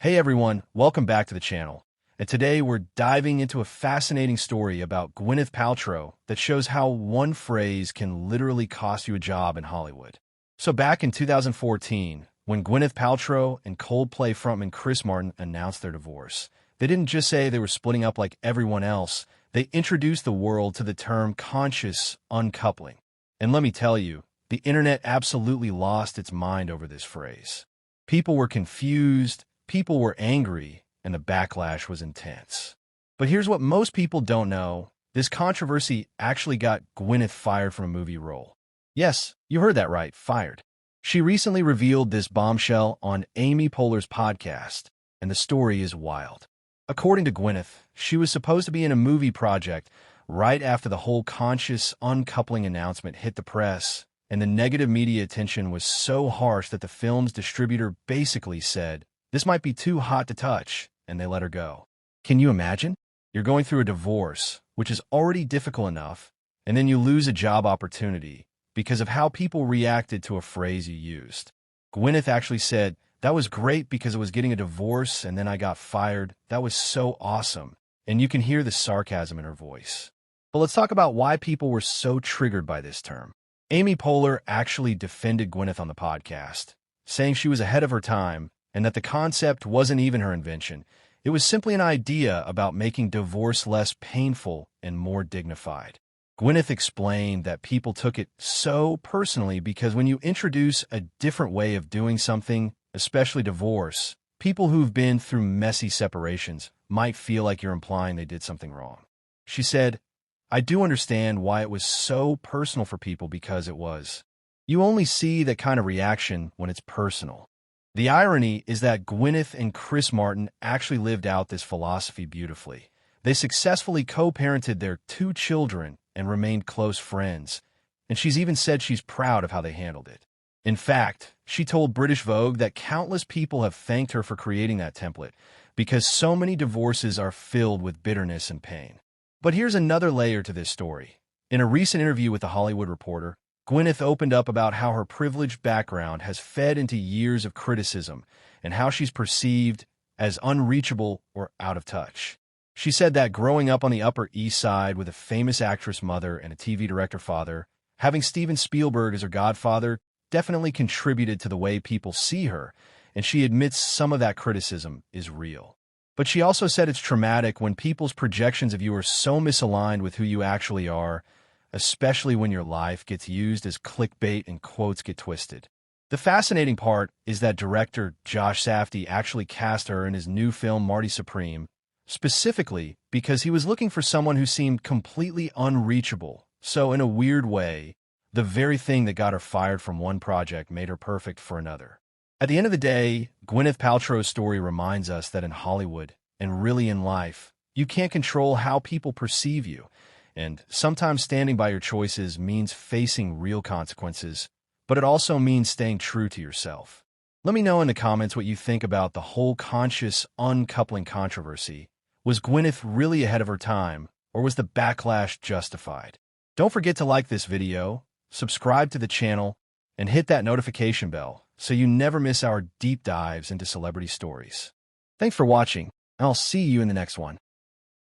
Hey everyone, welcome back to the channel. And today we're diving into a fascinating story about Gwyneth Paltrow that shows how one phrase can literally cost you a job in Hollywood. So back in 2014, when Gwyneth Paltrow and Coldplay frontman Chris Martin announced their divorce, they didn't just say they were splitting up like everyone else, they introduced the world to the term conscious uncoupling. And let me tell you, the internet absolutely lost its mind over this phrase. People were confused, people were angry, and the backlash was intense. But here's what most people don't know. This controversy actually got Gwyneth fired from a movie role. Yes, you heard that right, fired. She recently revealed this bombshell on Amy Poehler's podcast, and the story is wild. According to Gwyneth, she was supposed to be in a movie project right after the whole conscious uncoupling announcement hit the press, and the negative media attention was so harsh that the film's distributor basically said, "This might be too hot to touch," and they let her go. Can you imagine? You're going through a divorce, which is already difficult enough, and then you lose a job opportunity because of how people reacted to a phrase you used. Gwyneth actually said, "That was great because I was getting a divorce and then I got fired. That was so awesome." And you can hear the sarcasm in her voice. But let's talk about why people were so triggered by this term. Amy Poehler actually defended Gwyneth on the podcast, saying she was ahead of her time and that the concept wasn't even her invention. It was simply an idea about making divorce less painful and more dignified. Gwyneth explained that people took it so personally because when you introduce a different way of doing something, especially divorce, people who've been through messy separations might feel like you're implying they did something wrong. She said, "I do understand why it was so personal for people because it was. You only see that kind of reaction when it's personal." The irony is that Gwyneth and Chris Martin actually lived out this philosophy beautifully. They successfully co-parented their 2 children and remained close friends, and she's even said she's proud of how they handled it. In fact, she told British Vogue that countless people have thanked her for creating that template because so many divorces are filled with bitterness and pain. But here's another layer to this story. In a recent interview with The Hollywood Reporter, Gwyneth opened up about how her privileged background has fed into years of criticism and how she's perceived as unreachable or out of touch. She said that growing up on the Upper East Side with a famous actress mother and a TV director father, having Steven Spielberg as her godfather definitely contributed to the way people see her, and she admits some of that criticism is real. But she also said it's traumatic when people's projections of you are so misaligned with who you actually are, especially when your life gets used as clickbait and quotes get twisted. The fascinating part is that director Josh Safdie actually cast her in his new film Marty Supreme, specifically because he was looking for someone who seemed completely unreachable. So in a weird way, the very thing that got her fired from one project made her perfect for another. At the end of the day, Gwyneth Paltrow's story reminds us that in Hollywood, and really in life, you can't control how people perceive you. And sometimes standing by your choices means facing real consequences, but it also means staying true to yourself. Let me know in the comments what you think about the whole conscious uncoupling controversy. Was Gwyneth really ahead of her time, or was the backlash justified? Don't forget to like this video, subscribe to the channel, and hit that notification bell so you never miss our deep dives into celebrity stories. Thanks for watching, and I'll see you in the next one.